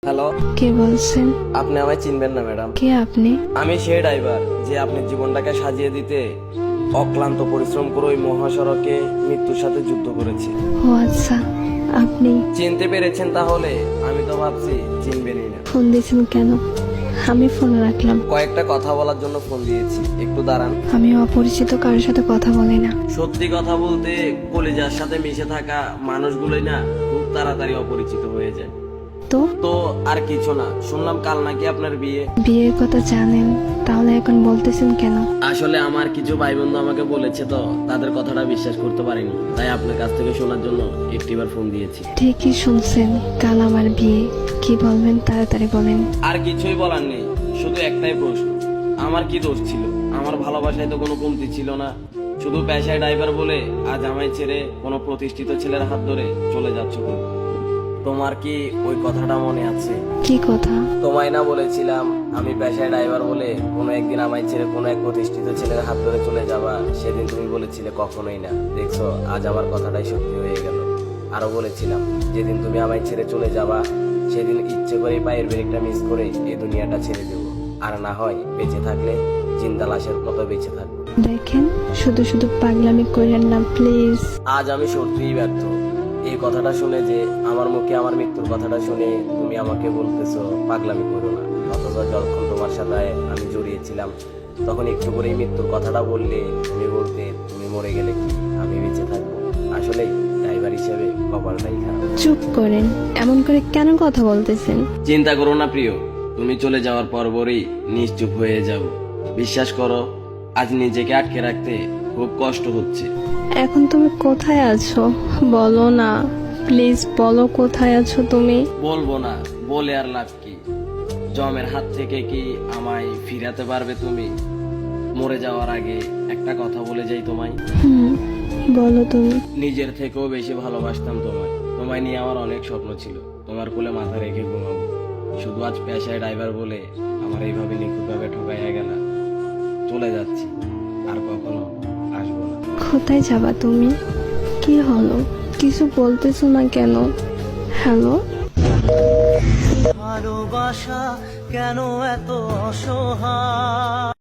Hello, কে বলছেন? আপনি আমায় চিনবেন না ম্যাডাম। কে আপনি? আমি সেই ড্রাইভার যে আপনার জীবনটাকে সাজিয়ে দিতে অক্লান্ত পরিশ্রম করে ওই মহাসড়কে মৃত্যুর সাথে যুদ্ধ করেছে। ও আচ্ছা, আপনি চিনতে পেরেছেন তাহলে? আমি তো ভাবছি চিনবেনই না। ফোন দিয়েছেন কেন? আমি ফোন রাখলাম। কয়েকটা কথা বলার জন্য ফোন দিয়েছি, একটু দাঁড়ান। আমি অপরিচিত কারোর সাথে কথা বলি না। সত্যি কথা বলতে কলিজার সাথে মিশে থাকা মানুষগুলোই না খুব তাড়াতাড়ি অপরিচিত হয়ে যায়। তো তো আর কিছু না, শুনলাম কাল নাকি আপনার বিয়ে। বিয়ের কথা জানেন, তাহলে এখন বলতেছেন কেন? আসলে আমার কিছু ভাই বন্ধু আমাকে বলেছে, তো তাদের কথাটা বিশ্বাস করতে পারিনি, তাই আপনার কাছ থেকে শোনার জন্য একটিবার ফোন দিয়েছি। ঠিকই শুনছেন, কাল আমার বিয়ে। কি বলবেন তাড়াতাড়ি বলেন। আর কিছুই বলার নেই, শুধু একটাই প্রশ্ন, আমার কি দোষ ছিল? আমার ভালোবাসায় তো কোনো কমতি ছিল না, শুধু পেশায় ড্রাইভার বলে আজ আমায় ছেড়ে কোনো প্রতিষ্ঠিত ছেলের হাত ধরে চলে যাচ্ছ তুমি। তোমার কি ওই কথাটা মনে আছে? কি কথা? তোমায় না বলেছিলাম আমি পেশায় ড্রাইভার বলে কোনো একদিন আমায় ছেড়ে কোনো এক প্রতিষ্ঠিত ছেলের হাত ধরে চলে যাবা? সেদিন তুমি বলেছিলে কখনোই না। দেখছো, আজ আমার কথাটাই সত্যি হয়ে গেল। আরো বলেছিলাম যেদিন তুমি আমায় ছেড়ে চলে যাবা সেদিন ইচ্ছে করে পায়ের ব্রেকটা মিস করে এই দুনিয়াটা ছেড়ে দেবো, আর না হয় বেঁচে থাকলে জিন্দা লাশের মতো বেঁচে থাকবো। দেখেন, শুধু শুধু পাগলামি করেন না প্লিজ। আজ আমি সত্যিই ব্যর্থ। এই কথাটা শুনে যে আমার মুখে আমার মৃত্যুর কথাটা শুনে তুমি আমাকে বলতেছো পাগলামি করো না, অথচ যখন তোমার সাথে আমি জড়িয়েছিলাম তখন একটু করে মৃত্যুর কথাটা বললে তুমি বলতে তুমি মরে গেলে কি আমি বেঁচে থাকবো? আসলে ড্রাইভার হিসেবে কপালটাই খারাপ। চুপ করেন, এমন করে কেন কথা বলতেছেন? চিন্তা করো না প্রিয়, তুমি চলে যাওয়ার পরপরই নিশ্চুপ হয়ে যাব। বিশ্বাস করো, আজ নিজেকে আটকে রাখতে খুব কষ্ট হচ্ছে। এখন তুমি কোথায় আছো বলো না, প্লিজ বলো কোথায় আছো তুমি। বলবো না, বলে আর লাভ কি? জমের হাত থেকে কি আমায় ফিরাতে পারবে তুমি? মরে যাওয়ার আগে একটা কথা বলে যাই তোমায়, বলো তুমি। নিজের থেকেও বেশি ভালোবাসতাম তোমায়। তোমায় নিয়ে আমার অনেক স্বপ্ন ছিল, তোমার কোলে মাথা রেখে ঘুমাবো। শুধু আজ পেশায় ড্রাইভার বলে আমার এইভাবে নিখুঁতভাবে ঠকাইয়া গেলা। চলে যাচ্ছি, আর কখনো আসবো না। কোথায় যাবা তুমি? কি হলো, কিছু বলতেছো না কেন? হ্যালো, ভালোবাসা কেন এত অসহায়?